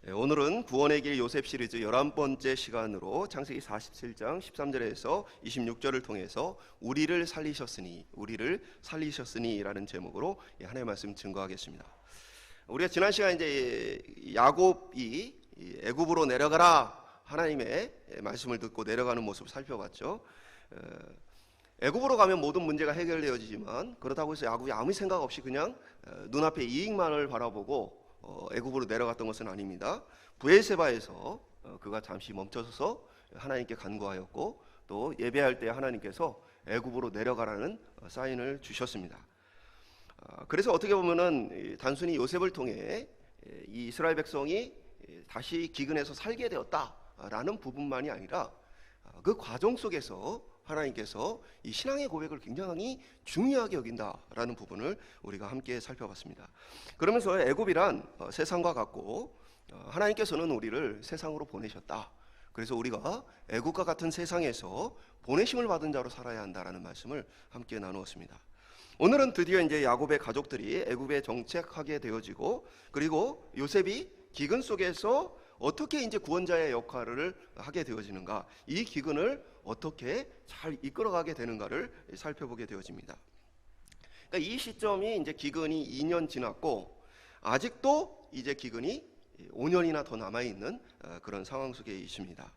오늘은 구원의 길 요셉 시리즈 11번째 시간으로 창세기 47장 13절에서 26절을 통해서 우리를 살리셨으니 라는 제목으로 하나님의 말씀 증거하겠습니다. 우리가 지난 시간 이제 야곱이 애굽으로 내려가라 하나님의 말씀을 듣고 내려가는 모습을 살펴봤죠. 애굽으로 가면 모든 문제가 해결되어지지만 그렇다고 해서 야곱이 아무 생각 없이 그냥 눈앞에 이익만을 바라보고 애굽으로 내려갔던 것은 아닙니다. 브엘세바에서 그가 잠시 멈춰서서 하나님께 간구하였고 또 예배할 때 하나님께서 애굽으로 내려가라는 사인을 주셨습니다. 그래서 어떻게 보면은 단순히 요셉을 통해 이 이스라엘 백성이 다시 기근에서 살게 되었다라는 부분만이 아니라 그 과정 속에서 하나님께서 이 신앙의 고백을 굉장히 중요하게 여긴다라는 부분을 우리가 함께 살펴봤습니다. 그러면서 애굽이란 세상과 같고 하나님께서는 우리를 세상으로 보내셨다. 그래서 우리가 애굽과 같은 세상에서 보내심을 받은 자로 살아야 한다라는 말씀을 함께 나누었습니다. 오늘은 드디어 이제 야곱의 가족들이 애굽에 정착하게 되어지고 그리고 요셉이 기근 속에서 어떻게 이제 구원자의 역할을 하게 되어지는가, 이 기근을 어떻게 잘 이끌어가게 되는가를 살펴보게 되어집니다. 그러니까 이 시점이 이제 기근이 2년 지났고 아직도 이제 기근이 5년이나 더 남아 있는 그런 상황 속에 있습니다.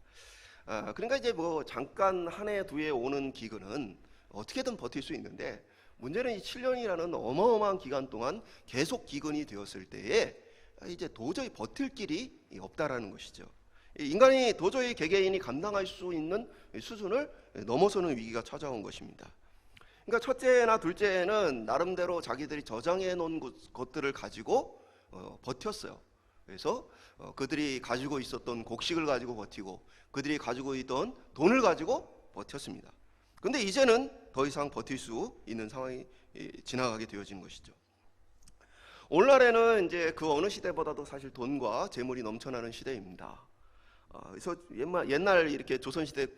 그러니까 이제 뭐 잠깐 한 해 두 해 오는 기근은 어떻게든 버틸 수 있는데 문제는 이 7년이라는 어마어마한 기간 동안 계속 기근이 되었을 때에 이제 도저히 버틸 길이 없다라는 것이죠. 인간이 도저히 개개인이 감당할 수 있는 수준을 넘어서는 위기가 찾아온 것입니다. 그러니까 첫째나 둘째는 나름대로 자기들이 저장해 놓은 것들을 가지고 버텼어요. 그래서 그들이 가지고 있었던 곡식을 가지고 버티고 그들이 가지고 있던 돈을 가지고 버텼습니다. 근데 이제는 더 이상 버틸 수 있는 상황이 지나가게 되어지는 것이죠. 오늘날에는 이제 그 어느 시대보다도 사실 돈과 재물이 넘쳐나는 시대입니다. 그래서 옛날 이렇게 조선시대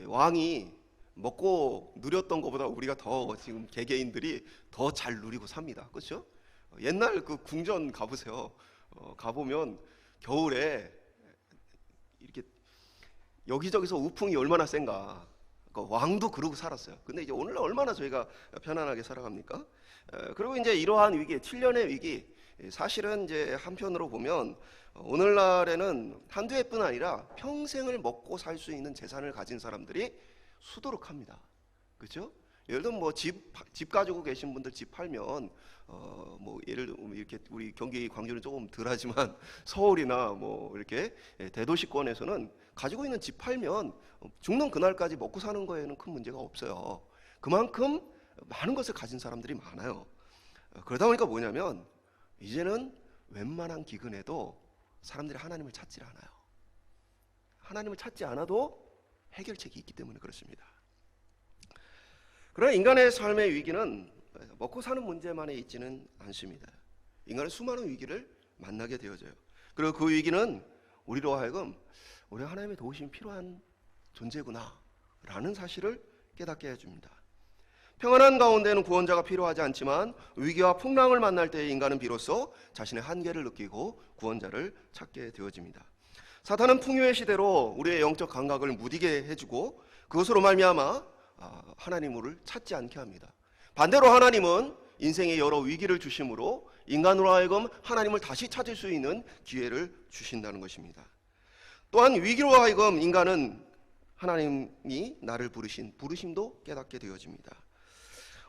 왕이 먹고 누렸던 것보다 우리가 더 지금 개개인들이 더 잘 누리고 삽니다. 그렇죠? 옛날 그 궁전 가보세요. 가보면 겨울에 이렇게 여기저기서 우풍이 얼마나 센가. 왕도 그러고 살았어요. 근데 이제 오늘날 얼마나 저희가 편안하게 살아갑니까? 그리고 이제 이러한 위기, 7년의 위기, 사실은 이제 한편으로 보면 오늘날에는 한두 해뿐 아니라 평생을 먹고 살 수 있는 재산을 가진 사람들이 수두룩합니다. 그렇죠? 예를 들면 뭐 집 가지고 계신 분들 집 팔면 뭐 예를 들면 이렇게 우리 경기 광주는 조금 덜하지만 서울이나 뭐 이렇게 대도시권에서는 가지고 있는 집 팔면 죽는 그날까지 먹고 사는 거에는 큰 문제가 없어요. 그만큼 많은 것을 가진 사람들이 많아요. 그러다 보니까 뭐냐면 이제는 웬만한 기근에도 사람들이 하나님을 찾지 않아요. 하나님을 찾지 않아도 해결책이 있기 때문에 그렇습니다. 그러나 인간의 삶의 위기는 먹고 사는 문제만에 있지는 않습니다. 인간은 수많은 위기를 만나게 되어져요. 그리고 그 위기는 우리로 하여금 우리 하나님의 도우심이 필요한 존재구나 라는 사실을 깨닫게 해줍니다. 평안한 가운데는 구원자가 필요하지 않지만 위기와 풍랑을 만날 때 인간은 비로소 자신의 한계를 느끼고 구원자를 찾게 되어집니다. 사탄은 풍요의 시대로 우리의 영적 감각을 무디게 해주고 그것으로 말미암아 하나님을 찾지 않게 합니다. 반대로 하나님은 인생의 여러 위기를 주심으로 인간으로 하여금 하나님을 다시 찾을 수 있는 기회를 주신다는 것입니다. 또한 위기로 하여금 인간은 하나님이 나를 부르신 부르심도 깨닫게 되어집니다.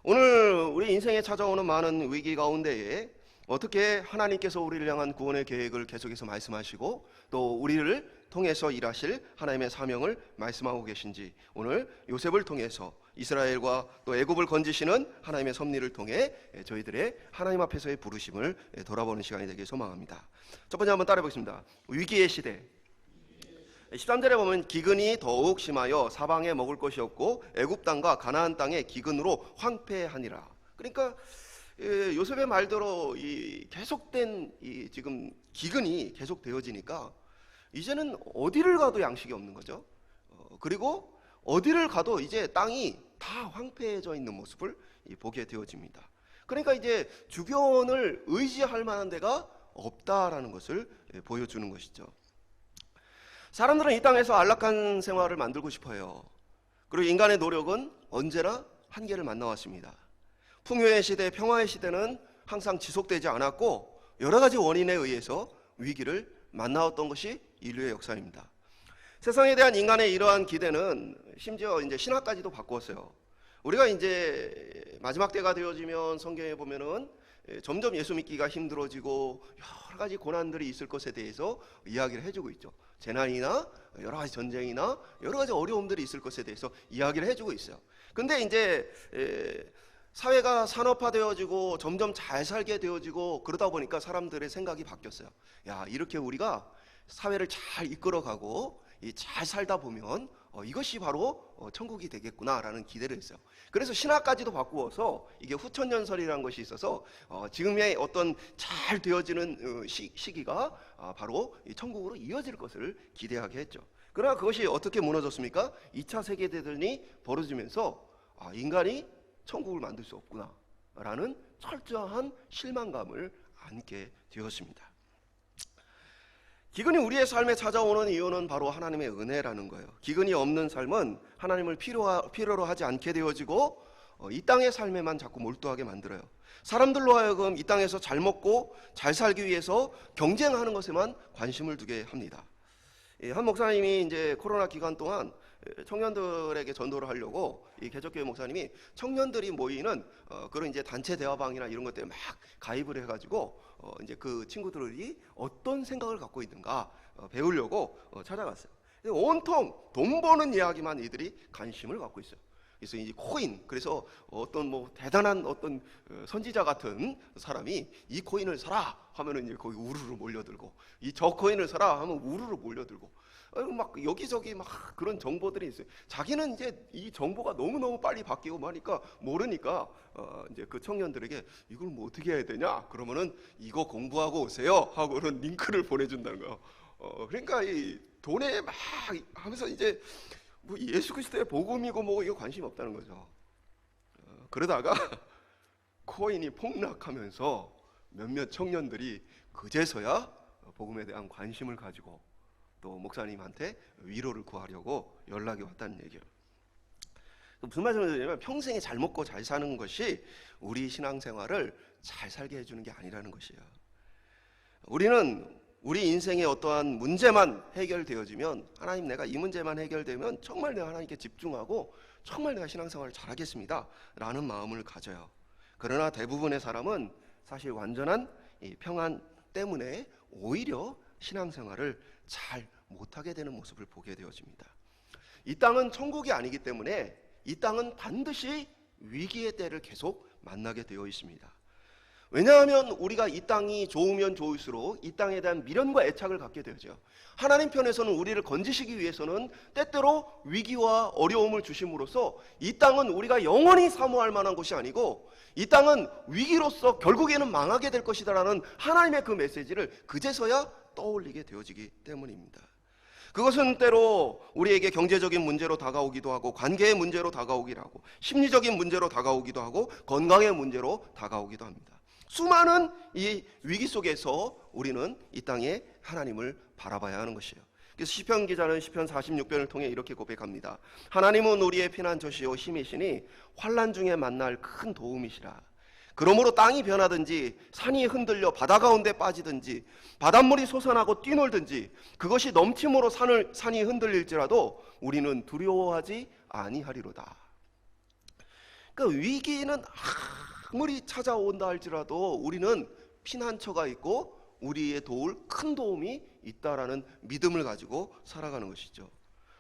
오늘 우리 인생에 찾아오는 많은 위기 가운데에 어떻게 하나님께서 우리를 향한 구원의 계획을 계속해서 말씀하시고 또 우리를 통해서 일하실 하나님의 사명을 말씀하고 계신지 오늘 요셉을 통해서 이스라엘과 또 애굽을 건지시는 하나님의 섭리를 통해 저희들의 하나님 앞에서의 부르심을 돌아보는 시간이 되길 소망합니다. 첫 번째 한번 따라해 보겠습니다. 위기의 시대. 13절에 보면 기근이 더욱 심하여 사방에 먹을 것이 없고 애굽 땅과 가나안 땅의 기근으로 황폐하니라. 그러니까 요셉의 말대로 이 계속된 이 지금 기근이 계속되어지니까 이제는 어디를 가도 양식이 없는 거죠. 그리고 어디를 가도 이제 땅이 다 황폐해져 있는 모습을 보게 되어집니다. 그러니까 이제 주변을 의지할 만한 데가 없다라는 것을 보여주는 것이죠. 사람들은 이 땅에서 안락한 생활을 만들고 싶어요. 그리고 인간의 노력은 언제나 한계를 만나왔습니다. 풍요의 시대, 평화의 시대는 항상 지속되지 않았고 여러 가지 원인에 의해서 위기를 만나왔던 것이 인류의 역사입니다. 세상에 대한 인간의 이러한 기대는 심지어 이제 신화까지도 바꾸었어요. 우리가 이제 마지막 때가 되어지면 성경에 보면은 점점 예수 믿기가 힘들어지고 여러 가지 고난들이 있을 것에 대해서 이야기를 해주고 있죠. 재난이나 여러 가지 전쟁이나 여러 가지 어려움들이 있을 것에 대해서 이야기를 해주고 있어요. 근데 이제 사회가 산업화되어지고 점점 잘 살게 되어지고 그러다 보니까 사람들의 생각이 바뀌었어요. 야, 이렇게 우리가 사회를 잘 이끌어가고 잘 살다 보면 이것이 바로 천국이 되겠구나라는 기대를 했어요. 그래서 신화까지도 바꾸어서 이게 후천년설이라는 것이 있어서 지금의 어떤 잘 되어지는 시기가 바로 천국으로 이어질 것을 기대하게 했죠. 그러나 그것이 어떻게 무너졌습니까? 2차 세계대전이 벌어지면서 인간이 천국을 만들 수 없구나 라는 철저한 실망감을 안게 되었습니다. 기근이 우리의 삶에 찾아오는 이유는 바로 하나님의 은혜라는 거예요. 기근이 없는 삶은 하나님을 필요로 하지 않게 되어지고 이 땅의 삶에만 자꾸 몰두하게 만들어요. 사람들로 하여금 이 땅에서 잘 먹고 잘 살기 위해서 경쟁하는 것에만 관심을 두게 합니다. 한 목사님이 이제 코로나 기간 동안 청년들에게 전도를 하려고 이 개척교회 목사님이 청년들이 모이는 그런 이제 단체 대화방이나 이런 것들에 막 가입을 해가지고 이제 그 친구들이 어떤 생각을 갖고 있는가 배우려고 찾아갔어요. 온통 돈 버는 이야기만 이들이 관심을 갖고 있어요. 그래서 이제 코인, 그래서 어떤 뭐 대단한 어떤 선지자 같은 사람이 이 코인을 사라 하면은 이제 거기 우르르 몰려들고, 이 저 코인을 사라 하면 우르르 몰려들고, 막 여기저기 막 그런 정보들이 있어요. 자기는 이제 이 정보가 너무너무 빨리 바뀌고 하니까 모르니까 이제 그 청년들에게 이걸 뭐 어떻게 해야 되냐? 그러면은 이거 공부하고 오세요 하고는 링크를 보내준다는 거예요. 그러니까 이 돈에 막 하면서 이제 뭐 예수 그리스도의 복음이고 뭐 이거 관심 없다는 거죠. 그러다가 코인이 폭락하면서 몇몇 청년들이 그제서야 복음에 대한 관심을 가지고 또 목사님한테 위로를 구하려고 연락이 왔다는 얘기예요. 무슨 말씀을 드리냐면 평생에 잘 먹고 잘 사는 것이 우리 신앙생활을 잘 살게 해주는 게 아니라는 것이에요. 우리는 우리 인생의 어떠한 문제만 해결되어지면, 하나님 내가 이 문제만 해결되면 정말 내가 하나님께 집중하고 정말 내가 신앙생활을 잘하겠습니다 라는 마음을 가져요. 그러나 대부분의 사람은 사실 완전한 이 평안 때문에 오히려 신앙생활을 잘 못하게 되는 모습을 보게 되어집니다. 이 땅은 천국이 아니기 때문에 이 땅은 반드시 위기의 때를 계속 만나게 되어 있습니다. 왜냐하면 우리가 이 땅이 좋으면 좋을수록 이 땅에 대한 미련과 애착을 갖게 되죠. 하나님 편에서는 우리를 건지시기 위해서는 때때로 위기와 어려움을 주심으로써 이 땅은 우리가 영원히 사모할 만한 곳이 아니고 이 땅은 위기로서 결국에는 망하게 될 것이다라는 하나님의 그 메시지를 그제서야 떠올리게 되어지기 때문입니다. 그것은 때로 우리에게 경제적인 문제로 다가오기도 하고, 관계의 문제로 다가오기도 하고, 심리적인 문제로 다가오기도 하고, 건강의 문제로 다가오기도 합니다. 수많은 이 위기 속에서 우리는 이 땅에 하나님을 바라봐야 하는 것이에요. 그래서 시편 기자는 시편 46편을 통해 이렇게 고백합니다. 하나님은 우리의 피난처시요 힘이시니 환난 중에 만날 큰 도움이시라. 그러므로 땅이 변하든지 산이 흔들려 바다 가운데 빠지든지 바닷물이 솟아나고 뛰놀든지 그것이 넘침으로 산이 흔들릴지라도 우리는 두려워하지 아니하리로다. 그러니까 위기는 아무리 찾아온다 할지라도 우리는 피난처가 있고 우리의 도울 큰 도움이 있다라는 믿음을 가지고 살아가는 것이죠.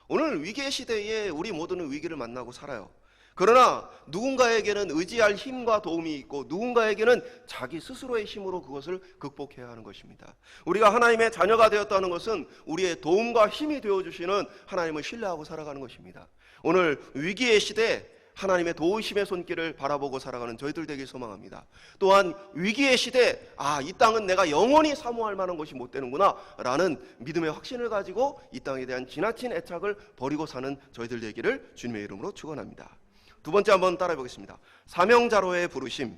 오늘 위기의 시대에 우리 모두는 위기를 만나고 살아요. 그러나 누군가에게는 의지할 힘과 도움이 있고 누군가에게는 자기 스스로의 힘으로 그것을 극복해야 하는 것입니다. 우리가 하나님의 자녀가 되었다는 것은 우리의 도움과 힘이 되어주시는 하나님을 신뢰하고 살아가는 것입니다. 오늘 위기의 시대 하나님의 도우심의 손길을 바라보고 살아가는 저희들 되길 소망합니다. 또한 위기의 시대, 이 땅은 내가 영원히 사모할 만한 것이 못 되는구나 라는 믿음의 확신을 가지고 이 땅에 대한 지나친 애착을 버리고 사는 저희들 되기를 주님의 이름으로 축원합니다. 두 번째 한번 따라해 보겠습니다. 사명자로의 부르심.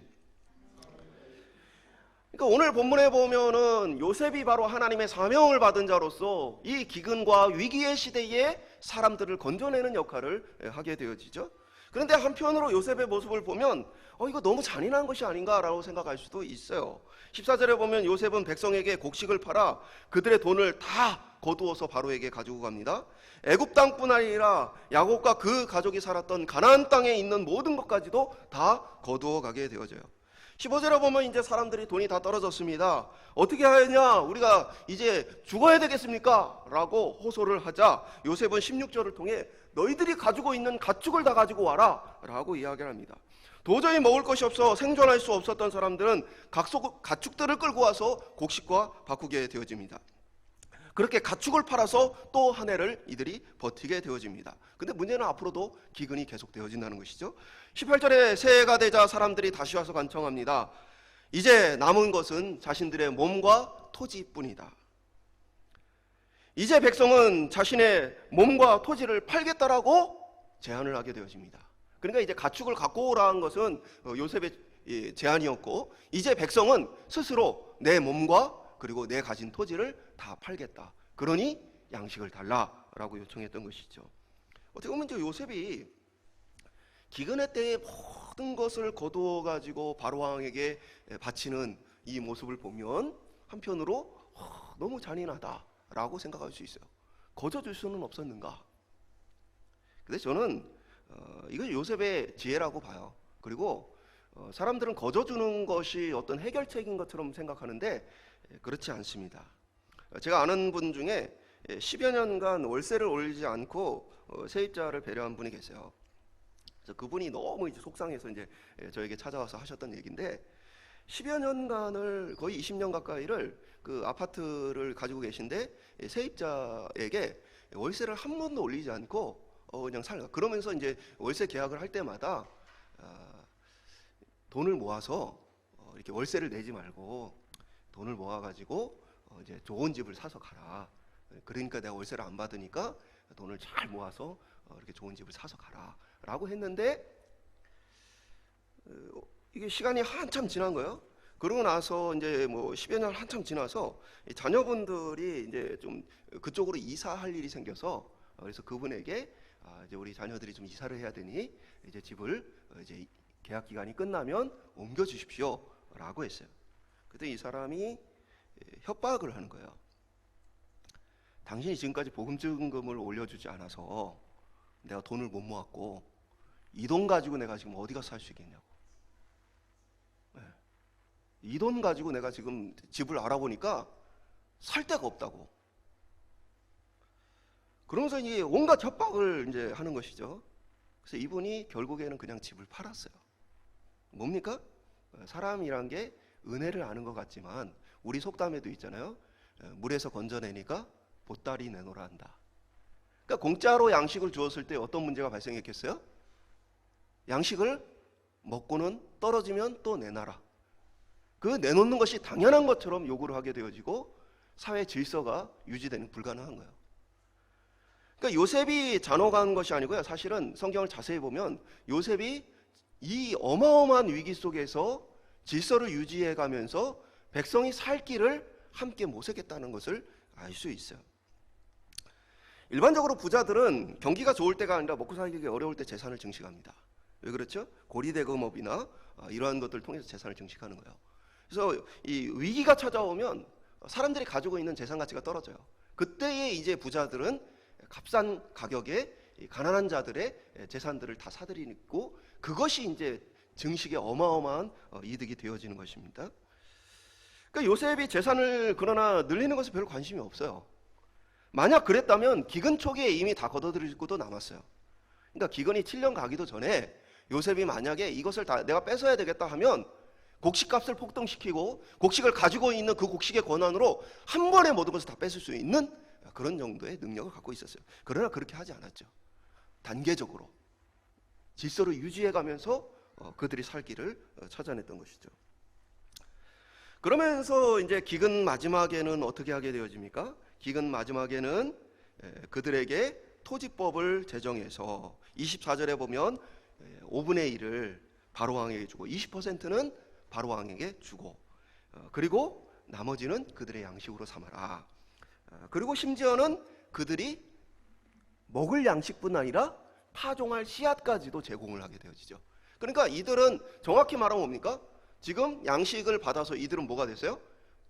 그러니까 오늘 본문에 보면은 요셉이 바로 하나님의 사명을 받은 자로서 이 기근과 위기의 시대에 사람들을 건져내는 역할을 하게 되어지죠. 그런데 한편으로 요셉의 모습을 보면 이거 너무 잔인한 것이 아닌가라고 생각할 수도 있어요. 14절에 보면 요셉은 백성에게 곡식을 팔아 그들의 돈을 다 거두어서 바로에게 가지고 갑니다. 애굽 땅뿐 아니라 야곱과 그 가족이 살았던 가나안 땅에 있는 모든 것까지도 다 거두어 가게 되어져요. 15절에 보면 이제 사람들이 돈이 다 떨어졌습니다. 어떻게 하느냐? 우리가 이제 죽어야 되겠습니까? 라고 호소를 하자 요셉은 16절을 통해 너희들이 가지고 있는 가축을 다 가지고 와라 라고 이야기를 합니다. 도저히 먹을 것이 없어 생존할 수 없었던 사람들은 가축들을 끌고 와서 곡식과 바꾸게 되어집니다. 그렇게 가축을 팔아서 또 한 해를 이들이 버티게 되어집니다. 근데 문제는 앞으로도 기근이 계속 되어진다는 것이죠. 18절에 새해가 되자 사람들이 다시 와서 간청합니다. 이제 남은 것은 자신들의 몸과 토지뿐이다. 이제 백성은 자신의 몸과 토지를 팔겠다라고 제안을 하게 되어집니다. 그러니까 이제 가축을 갖고 오라는 것은 요셉의 제안이었고, 이제 백성은 스스로 내 몸과 그리고 내 가진 토지를 다 팔겠다. 그러니 양식을 달라라고 요청했던 것이죠. 어떻게 보면 이제 요셉이 기근의 때에 모든 것을 거두어 가지고 바로 왕에게 바치는 이 모습을 보면 한편으로 너무 잔인하다라고 생각할 수 있어요. 거저줄 수는 없었는가? 근데 저는 이걸 요셉의 지혜라고 봐요. 그리고 사람들은 거저주는 것이 어떤 해결책인 것처럼 생각하는데 그렇지 않습니다. 제가 아는 분 중에 10여 년간 월세를 올리지 않고 세입자를 배려한 분이 계세요. 그래서 그분이 너무 이제 속상해서 이제 저에게 찾아와서 하셨던 얘기인데, 10여 년간을 거의 20년 가까이를 그 아파트를 가지고 계신데 세입자에게 월세를 한 번도 올리지 않고 그냥 살가. 그러면서 이제 월세 계약을 할 때마다 돈을 모아서 이렇게 월세를 내지 말고 돈을 모아가지고 이제 좋은 집을 사서 가라. 그러니까 내가 월세를 안 받으니까 돈을 잘 모아서 이렇게 좋은 집을 사서 가라라고 했는데 이게 시간이 한참 지난 거예요. 그러고 나서 이제 뭐 10여 년 한참 지나서 자녀분들이 이제 좀 그쪽으로 이사할 일이 생겨서 그래서 그분에게 이제 우리 자녀들이 좀 이사를 해야 되니 이제 집을 이제 계약 기간이 끝나면 옮겨 주십시오라고 했어요. 그때 이 사람이 협박을 하는 거예요. 당신이 지금까지 보금자금을 올려주지 않아서 내가 돈을 못 모았고 이 돈 가지고 내가 지금 어디 가서 살 수 있겠냐고. 이 돈 가지고 내가 지금 집을 알아보니까 살 데가 없다고. 그러면서 이제 온갖 협박을 이제 하는 것이죠. 그래서 이분이 결국에는 그냥 집을 팔았어요. 뭡니까? 사람이란 게 은혜를 아는 것 같지만 우리 속담에도 있잖아요. 물에서 건져내니까 보따리 내놓으라 한다. 그러니까 공짜로 양식을 주었을 때 어떤 문제가 발생했겠어요? 양식을 먹고는 떨어지면 또 내놔라. 그 내놓는 것이 당연한 것처럼 요구를 하게 되어지고 사회 질서가 유지되는 불가능한 거예요. 그러니까 요셉이 잔혹한 것이 아니고요. 사실은 성경을 자세히 보면 요셉이 이 어마어마한 위기 속에서 질서를 유지해 가면서 백성이 살 길을 함께 모색했다는 것을 알 수 있어요. 일반적으로 부자들은 경기가 좋을 때가 아니라 먹고 살기 어려울 때 재산을 증식합니다. 왜 그렇죠? 고리대금업이나 이러한 것들을 통해서 재산을 증식하는 거예요. 그래서 이 위기가 찾아오면 사람들이 가지고 있는 재산 가치가 떨어져요. 그때에 이제 부자들은 값싼 가격에 가난한 자들의 재산들을 다 사들이고 그것이 이제 증식의 어마어마한 이득이 되어지는 것입니다. 그러니까 요셉이 재산을 그러나 늘리는 것에 별로 관심이 없어요. 만약 그랬다면 기근 초기에 이미 다 걷어들이고도 남았어요. 그러니까 기근이 7년 가기도 전에 요셉이 만약에 이것을 다 내가 뺏어야 되겠다 하면 곡식값을 폭등시키고 곡식을 가지고 있는 그 곡식의 권한으로 한 번에 모든 것을 다 뺏을 수 있는 그런 정도의 능력을 갖고 있었어요. 그러나 그렇게 하지 않았죠. 단계적으로 질서를 유지해가면서 그들이 살 길을 찾아냈던 것이죠. 그러면서 이제 기근 마지막에는 어떻게 하게 되어집니까? 기근 마지막에는 그들에게 토지법을 제정해서 24절에 보면 5분의 1을 바로왕에게 주고 20%는 바로왕에게 주고 그리고 나머지는 그들의 양식으로 삼아라. 그리고 심지어는 그들이 먹을 양식뿐 아니라 파종할 씨앗까지도 제공을 하게 되어지죠. 그러니까 이들은 정확히 말하면 뭡니까? 지금 양식을 받아서 이들은 뭐가 됐어요?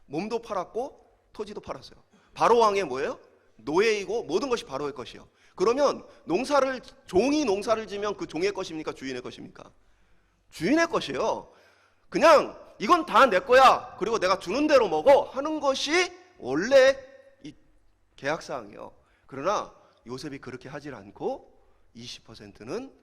몸도 팔았고 토지도 팔았어요. 바로 왕의 뭐예요? 노예이고 모든 것이 바로의 것이요. 그러면 종이 농사를 지면 그 종의 것입니까? 주인의 것입니까? 주인의 것이에요. 그냥 이건 다 내 거야. 그리고 내가 주는 대로 먹어 하는 것이 원래 이 계약사항이에요. 그러나 요셉이 그렇게 하질 않고 20%는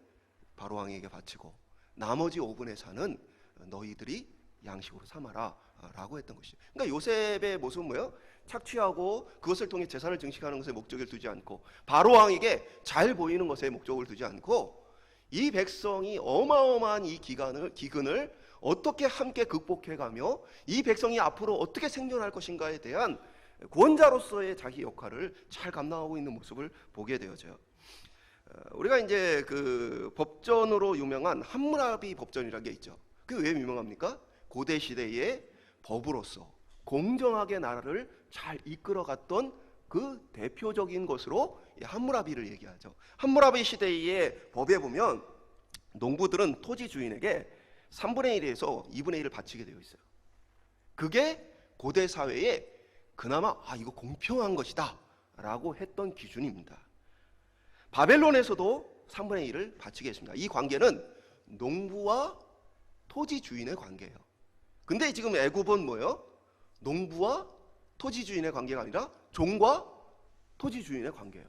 바로 왕에게 바치고 나머지 5분의 4는 너희들이 양식으로 삼아라 라고 했던 것이죠. 그러니까 요셉의 모습은 뭐예요? 착취하고 그것을 통해 재산을 증식하는 것에 목적을 두지 않고 바로 왕에게 잘 보이는 것에 목적을 두지 않고 이 백성이 어마어마한 이 기근을 어떻게 함께 극복해가며 이 백성이 앞으로 어떻게 생존할 것인가에 대한 구원자로서의 자기 역할을 잘 감당하고 있는 모습을 보게 되어져요. 우리가 이제 그 법전으로 유명한 함무라비 법전이라는 게 있죠. 그게 왜 유명합니까? 고대 시대의 법으로서 공정하게 나라를 잘 이끌어갔던 그 대표적인 것으로 함무라비를 얘기하죠. 함무라비 시대의 법에 보면 농부들은 토지 주인에게 3분의 1에서 2분의 1을 바치게 되어 있어요. 그게 고대 사회에 그나마 이거 공평한 것이다 라고 했던 기준입니다. 바벨론에서도 3분의 1을 바치게 했습니다. 이 관계는 농부와 토지 주인의 관계예요. 근데 지금 애굽은 뭐예요? 농부와 토지 주인의 관계가 아니라 종과 토지 주인의 관계예요.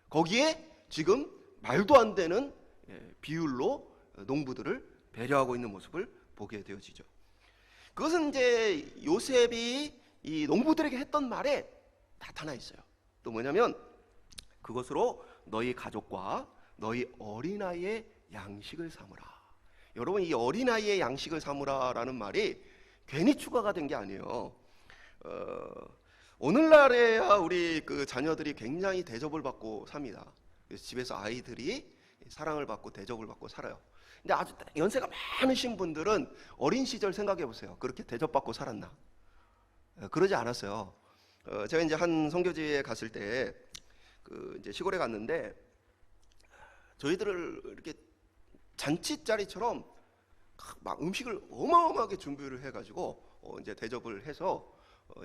거기에 지금 말도 안 되는 비율로 농부들을 배려하고 있는 모습을 보게 되어지죠. 그것은 이제 요셉이 이 농부들에게 했던 말에 나타나 있어요. 또 뭐냐면 그것으로 너희 가족과 너희 어린아이의 양식을 삼으라. 여러분, 이 어린아이의 양식을 삼으라라는 말이 괜히 추가가 된 게 아니에요. 오늘날에야 우리 그 자녀들이 굉장히 대접을 받고 삽니다. 그래서 집에서 아이들이 사랑을 받고 대접을 받고 살아요. 근데 아주 연세가 많으신 분들은 어린 시절 생각해 보세요. 그렇게 대접받고 살았나? 그러지 않았어요. 제가 이제 한 선교지에 갔을 때 그 이제 시골에 갔는데 저희들을 이렇게 잔치자리처럼 막 음식을 어마어마하게 준비를 해가지고 이제 대접을 해서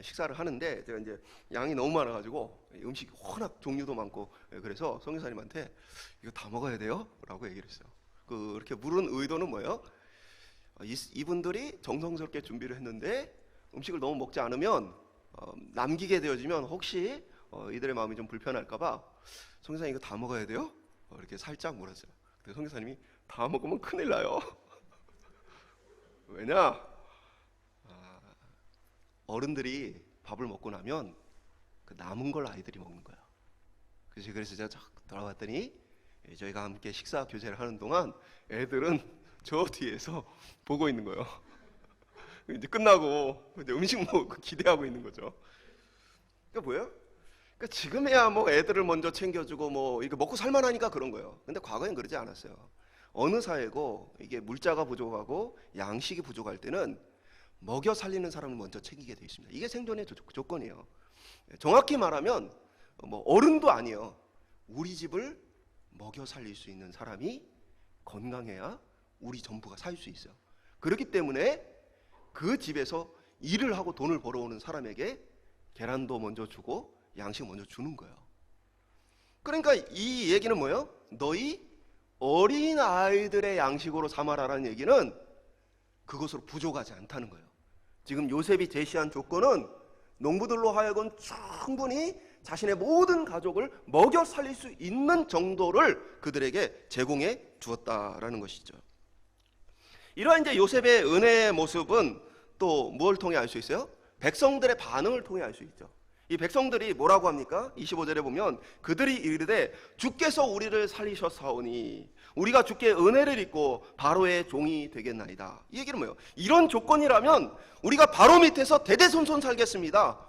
식사를 하는데 제가 이제 양이 너무 많아가지고 음식이 워낙 종류도 많고 그래서 선교사님한테 이거 다 먹어야 돼요? 라고 얘기를 했어요. 그렇게 물은 의도는 뭐예요? 이분들이 정성스럽게 준비를 했는데 음식을 너무 먹지 않으면 남기게 되어지면 혹시 이들의 마음이 좀 불편할까봐 선교사님 이거 다 먹어야 돼요? 이렇게 살짝 물었어요. 근데 선교사님이 다 먹으면 큰일 나요. 왜냐? 어른들이 밥을 먹고 나면 그 남은 걸 아이들이 먹는 거야. 그래서 제가 돌아왔더니 저희가 함께 식사 교제를 하는 동안 애들은 저 뒤에서 보고 있는 거예요. 이제 끝나고 이제 음식 먹고 기대하고 있는 거죠. 그러니까 뭐예요? 그러니까 지금에야 뭐 애들을 먼저 챙겨주고 뭐 이거 먹고 살만하니까 그런 거예요. 근데 과거엔 그러지 않았어요. 어느 사회고 이게 물자가 부족하고 양식이 부족할 때는 먹여 살리는 사람을 먼저 챙기게 되어 있습니다. 이게 생존의 조건이에요. 정확히 말하면 뭐 어른도 아니에요. 우리 집을 먹여 살릴 수 있는 사람이 건강해야 우리 전부가 살 수 있어요. 그렇기 때문에 그 집에서 일을 하고 돈을 벌어오는 사람에게 계란도 먼저 주고 양식 먼저 주는 거예요. 그러니까 이 얘기는 뭐예요? 너희 어린 아이들의 양식으로 삼아라라는 얘기는 그것으로 부족하지 않다는 거예요. 지금 요셉이 제시한 조건은 농부들로 하여금 충분히 자신의 모든 가족을 먹여 살릴 수 있는 정도를 그들에게 제공해 주었다라는 것이죠. 이러한 이제 요셉의 은혜의 모습은 또 무엇을 통해 알 수 있어요? 백성들의 반응을 통해 알 수 있죠. 이 백성들이 뭐라고 합니까? 25절에 보면 그들이 이르되 주께서 우리를 살리셨사오니 우리가 주께 은혜를 입고 바로의 종이 되겠나이다. 이 얘기는 뭐예요? 이런 조건이라면 우리가 바로 밑에서 대대손손 살겠습니다.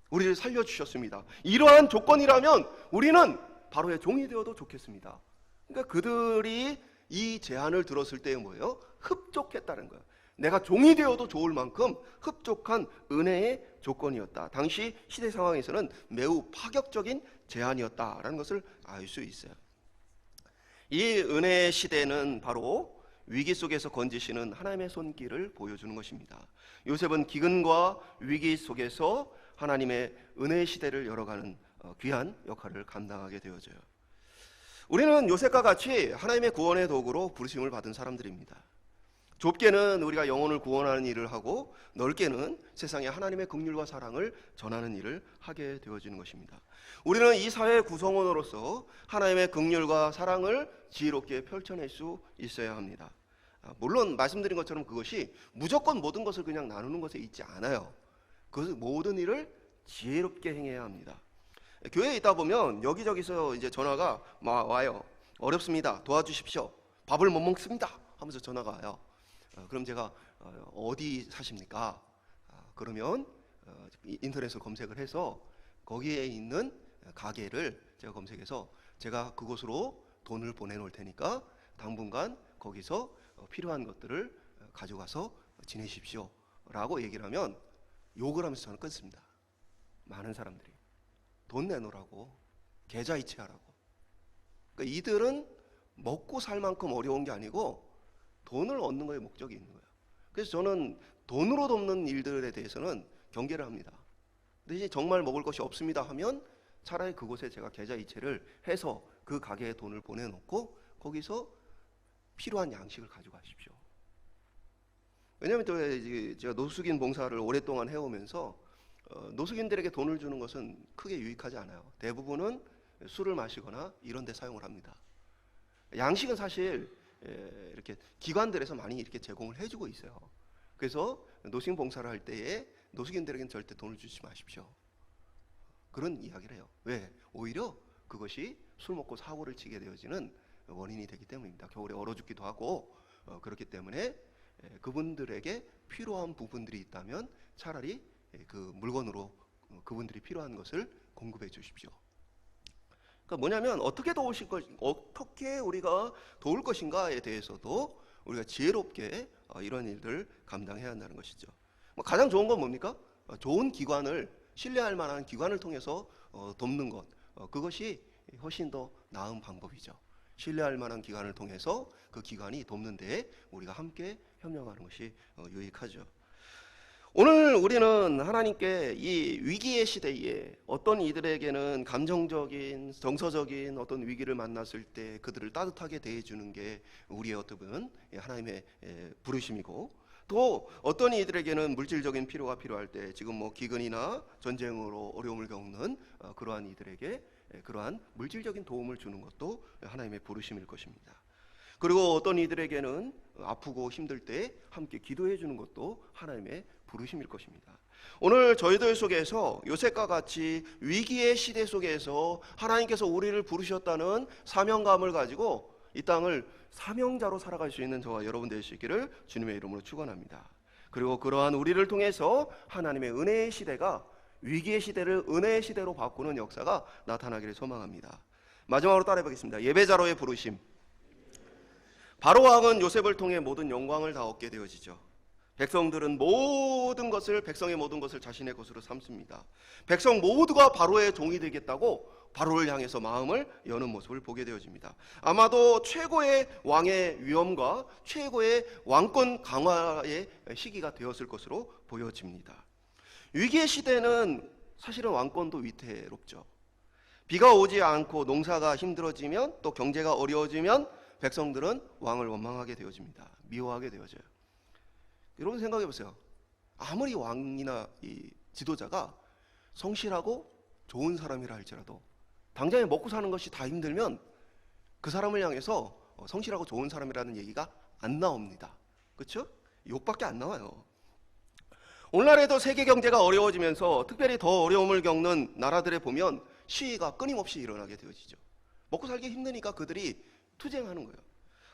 우리를 살려주셨습니다. 이러한 조건이라면 우리는 바로의 종이 되어도 좋겠습니다. 그러니까 그들이 이 제안을 들었을 때 뭐예요? 흡족했다는 거예요. 내가 종이 되어도 좋을 만큼 흡족한 은혜의 조건이었다. 당시 시대 상황에서는 매우 파격적인 제안이었다라는 것을 알 수 있어요. 이 은혜의 시대는 바로 위기 속에서 건지시는 하나님의 손길을 보여주는 것입니다. 요셉은 기근과 위기 속에서 하나님의 은혜의 시대를 열어가는 귀한 역할을 감당하게 되어져요. 우리는 요셉과 같이 하나님의 구원의 도구로 부르심을 받은 사람들입니다. 좁게는 우리가 영혼을 구원하는 일을 하고, 넓게는 세상에 하나님의 긍휼과 사랑을 전하는 일을 하게 되어지는 것입니다. 우리는 이 사회의 구성원으로서 하나님의 긍휼과 사랑을 지혜롭게 펼쳐낼 수 있어야 합니다. 물론 말씀드린 것처럼 그것이 무조건 모든 것을 그냥 나누는 것에 있지 않아요. 그 모든 일을 지혜롭게 행해야 합니다. 교회에 있다 보면 여기저기서 이제 전화가 와요. 어렵습니다. 도와주십시오. 밥을 못 먹습니다. 하면서 전화가 와요. 그럼 제가 어디 사십니까? 그러면 인터넷을 검색을 해서 거기에 있는 가게를 제가 검색해서 제가 그곳으로 돈을 보내놓을 테니까 당분간 거기서 필요한 것들을 가져가서 지내십시오 라고 얘기를 하면 욕을 하면서 저는 끊습니다. 많은 사람들이 돈 내놓으라고, 계좌이체하라고. 그러니까 이들은 먹고 살 만큼 어려운 게 아니고 돈을 얻는 거에 목적이 있는 거예요. 그래서 저는 돈으로 돕는 일들에 대해서는 경계를 합니다. 대신 정말 먹을 것이 없습니다 하면 차라리 그곳에 제가 계좌이체를 해서 그 가게에 돈을 보내놓고 거기서 필요한 양식을 가져가십시오. 왜냐하면 또 제가 노숙인 봉사를 오랫동안 해오면서 노숙인들에게 돈을 주는 것은 크게 유익하지 않아요. 대부분은 술을 마시거나 이런 데 사용을 합니다. 양식은 사실 이렇게 기관들에서 많이 이렇게 제공을 해주고 있어요. 그래서 노숙인 봉사를 할 때에 노숙인들에게는 절대 돈을 주지 마십시오. 그런 이야기를 해요. 왜? 오히려 그것이 술 먹고 사고를 치게 되어지는 원인이 되기 때문입니다. 겨울에 얼어 죽기도 하고 그렇기 때문에 그분들에게 필요한 부분들이 있다면 차라리 그 물건으로 그분들이 필요한 것을 공급해 주십시오. 그러니까 뭐냐면 어떻게 우리가 도울 것인가에 대해서도 우리가 지혜롭게 이런 일들을 감당해야 한다는 것이죠. 가장 좋은 건 뭡니까? 좋은 기관을, 신뢰할 만한 기관을 통해서 돕는 것, 그것이 훨씬 더 나은 방법이죠. 신뢰할 만한 기관을 통해서 그 기관이 돕는 데에 우리가 함께 협력하는 것이 유익하죠. 오늘 우리는 하나님께 이 위기의 시대에 어떤 이들에게는 감정적인, 정서적인 어떤 위기를 만났을 때 그들을 따뜻하게 대해주는 게 우리의 어떤 하나님의 부르심이고, 또 어떤 이들에게는 물질적인 필요가 필요할 때, 지금 뭐 기근이나 전쟁으로 어려움을 겪는 그러한 이들에게 그러한 물질적인 도움을 주는 것도 하나님의 부르심일 것입니다. 그리고 어떤 이들에게는 아프고 힘들 때 함께 기도해 주는 것도 하나님의 부르심일 것입니다. 오늘 저희들 속에서 요셉과 같이 위기의 시대 속에서 하나님께서 우리를 부르셨다는 사명감을 가지고 이 땅을 사명자로 살아갈 수 있는 저와 여러분 되시기를 주님의 이름으로 축원합니다. 그리고 그러한 우리를 통해서 하나님의 은혜의 시대가 위기의 시대를 은혜의 시대로 바꾸는 역사가 나타나기를 소망합니다. 마지막으로 따라해 보겠습니다. 예배자로의 부르심. 바로 왕은 요셉을 통해 모든 영광을 다 얻게 되어지죠. 백성들은 백성의 모든 것을 자신의 것으로 삼습니다. 백성 모두가 바로의 종이 되겠다고 바로를 향해서 마음을 여는 모습을 보게 되어집니다. 아마도 최고의 왕의 위엄과 최고의 왕권 강화의 시기가 되었을 것으로 보여집니다. 위기의 시대는 사실은 왕권도 위태롭죠. 비가 오지 않고 농사가 힘들어지면, 또 경제가 어려워지면 백성들은 왕을 원망하게 되어집니다. 미워하게 되어져요. 여러분 생각해 보세요. 아무리 왕이나 이 지도자가 성실하고 좋은 사람이라 할지라도 당장에 먹고 사는 것이 다 힘들면 그 사람을 향해서 성실하고 좋은 사람이라는 얘기가 안 나옵니다. 그렇죠? 욕밖에 안 나와요. 오늘날에도 세계 경제가 어려워지면서 특별히 더 어려움을 겪는 나라들에 보면 시위가 끊임없이 일어나게 되어지죠. 먹고 살기 힘드니까 그들이 투쟁하는 거예요.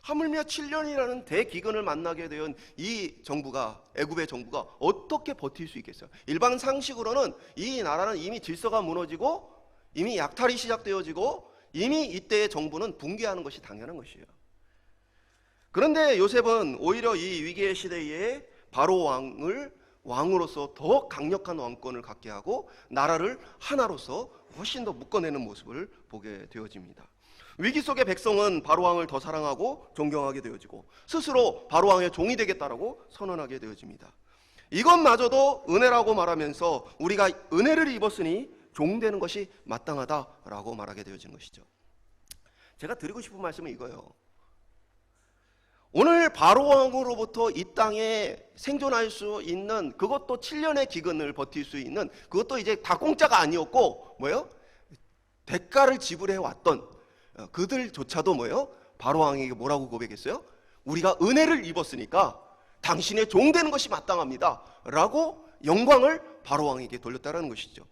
하물며 7년이라는 대기근을 만나게 된 이 정부가, 애굽의 정부가 어떻게 버틸 수 있겠어요? 일반 상식으로는 이 나라는 이미 질서가 무너지고 이미 약탈이 시작되어지고 이미 이때의 정부는 붕괴하는 것이 당연한 것이에요. 그런데 요셉은 오히려 이 위기의 시대에 바로 왕으로서 더 강력한 왕권을 갖게 하고 나라를 하나로서 훨씬 더 묶어내는 모습을 보게 되어집니다. 위기 속의 백성은 바로 왕을 더 사랑하고 존경하게 되어지고 스스로 바로 왕의 종이 되겠다라고 선언하게 되어집니다. 이것마저도 은혜라고 말하면서 우리가 은혜를 입었으니 종되는 것이 마땅하다라고 말하게 되어지는 것이죠. 제가 드리고 싶은 말씀은 이거예요. 오늘 바로 왕으로부터 이 땅에 생존할 수 있는, 그것도 7년의 기근을 버틸 수 있는, 그것도 이제 다 공짜가 아니었고 뭐예요? 대가를 지불해 왔던 그들조차도 뭐예요? 바로 왕에게 뭐라고 고백했어요? 우리가 은혜를 입었으니까 당신의 종되는 것이 마땅합니다 라고 영광을 바로 왕에게 돌렸다는 것이죠.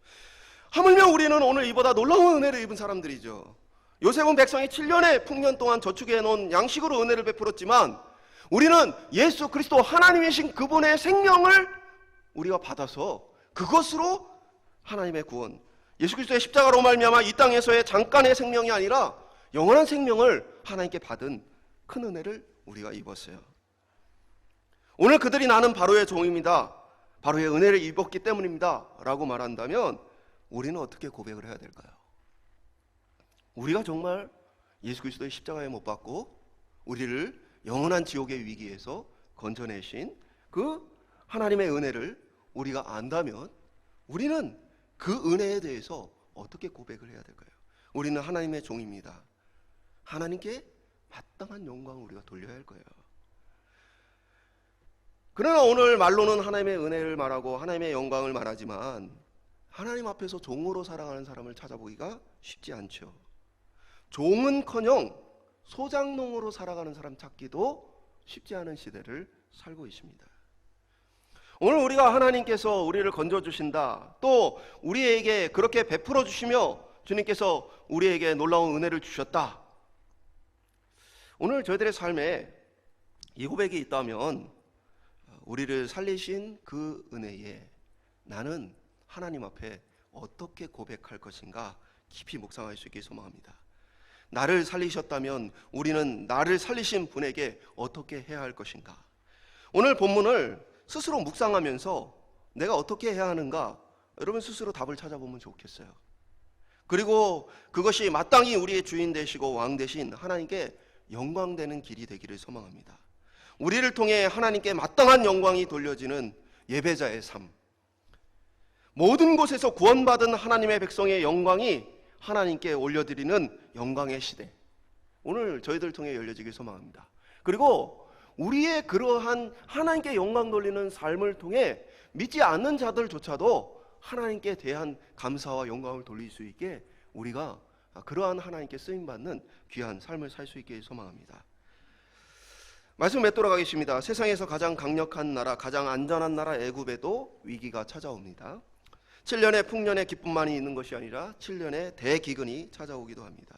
하물며 우리는 오늘 이보다 놀라운 은혜를 입은 사람들이죠. 요셉은 백성이 7년의 풍년 동안 저축해 놓은 양식으로 은혜를 베풀었지만 우리는 예수 그리스도 하나님이신 그분의 생명을 우리가 받아서 그것으로 하나님의 구원, 예수 그리스도의 십자가로 말미암아 이 땅에서의 잠깐의 생명이 아니라 영원한 생명을 하나님께 받은 큰 은혜를 우리가 입었어요. 오늘 그들이 나는 바로의 종입니다, 바로의 은혜를 입었기 때문입니다 라고 말한다면 우리는 어떻게 고백을 해야 될까요? 우리가 정말 예수 그리스도의 십자가에 못 박고 우리를 영원한 지옥의 위기에서 건져내신 그 하나님의 은혜를 우리가 안다면 우리는 그 은혜에 대해서 어떻게 고백을 해야 될까요? 우리는 하나님의 종입니다. 하나님께 마땅한 영광을 우리가 돌려야 할 거예요. 그러나 오늘 말로는 하나님의 은혜를 말하고 하나님의 영광을 말하지만 하나님 앞에서 종으로 살아가는 사람을 찾아보기가 쉽지 않죠. 종은커녕 소장농으로 살아가는 사람 찾기도 쉽지 않은 시대를 살고 있습니다. 오늘 우리가 하나님께서 우리를 건져주신다, 또 우리에게 그렇게 베풀어 주시며 주님께서 우리에게 놀라운 은혜를 주셨다. 오늘 저희들의 삶에 이 고백이 있다면 우리를 살리신 그 은혜에 나는 하나님 앞에 어떻게 고백할 것인가 깊이 묵상할 수 있게 소망합니다. 나를 살리셨다면 우리는 나를 살리신 분에게 어떻게 해야 할 것인가? 오늘 본문을 스스로 묵상하면서 내가 어떻게 해야 하는가, 여러분 스스로 답을 찾아보면 좋겠어요. 그리고 그것이 마땅히 우리의 주인 되시고 왕 되신 하나님께 영광되는 길이 되기를 소망합니다. 우리를 통해 하나님께 마땅한 영광이 돌려지는 예배자의 삶, 모든 곳에서 구원받은 하나님의 백성의 영광이 하나님께 올려드리는 영광의 시대, 오늘 저희들 통해 열려지길 소망합니다. 그리고 우리의 그러한 하나님께 영광 돌리는 삶을 통해 믿지 않는 자들조차도 하나님께 대한 감사와 영광을 돌릴 수 있게 우리가 그러한 하나님께 쓰임받는 귀한 삶을 살 수 있게 소망합니다. 말씀 맺도록 하겠습니다. 세상에서 가장 강력한 나라, 가장 안전한 나라 애굽에도 위기가 찾아옵니다. 7년의 풍년의 기쁨만이 있는 것이 아니라 7년의 대기근이 찾아오기도 합니다.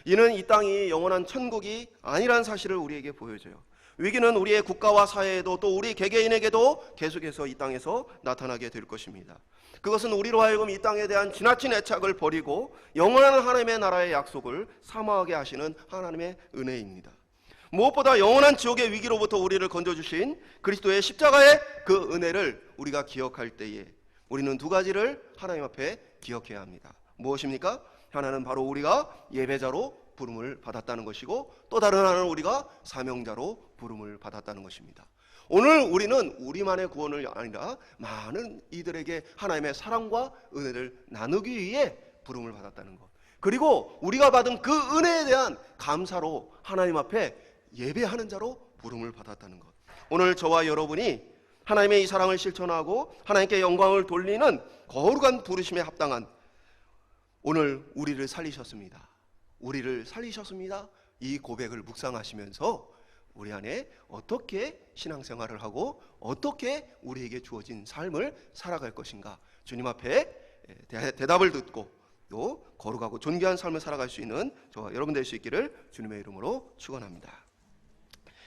이는 이 땅이 영원한 천국이 아니란 사실을 우리에게 보여줘요. 위기는 우리의 국가와 사회에도 또 우리 개개인에게도 계속해서 이 땅에서 나타나게 될 것입니다. 그것은 우리로 하여금 이 땅에 대한 지나친 애착을 버리고 영원한 하나님의 나라의 약속을 사모하게 하시는 하나님의 은혜입니다. 무엇보다 영원한 지옥의 위기로부터 우리를 건져주신 그리스도의 십자가의 그 은혜를 우리가 기억할 때에 우리는 두 가지를 하나님 앞에 기억해야 합니다. 무엇입니까? 하나는 바로 우리가 예배자로 부름을 받았다는 것이고, 또 다른 하나는 우리가 사명자로 부름을 받았다는 것입니다. 오늘 우리는 우리만의 구원을 아니라 많은 이들에게 하나님의 사랑과 은혜를 나누기 위해 부름을 받았다는 것, 그리고 우리가 받은 그 은혜에 대한 감사로 하나님 앞에 예배하는 자로 부름을 받았다는 것. 오늘 저와 여러분이 하나님의 이 사랑을 실천하고 하나님께 영광을 돌리는 거룩한 부르심에 합당한, 오늘 우리를 살리셨습니다, 우리를 살리셨습니다, 이 고백을 묵상하시면서 우리 안에 어떻게 신앙생활을 하고 어떻게 우리에게 주어진 삶을 살아갈 것인가, 주님 앞에 대답을 듣고 또 거룩하고 존귀한 삶을 살아갈 수 있는 저와 여러분 될 수 있기를 주님의 이름으로 축원합니다.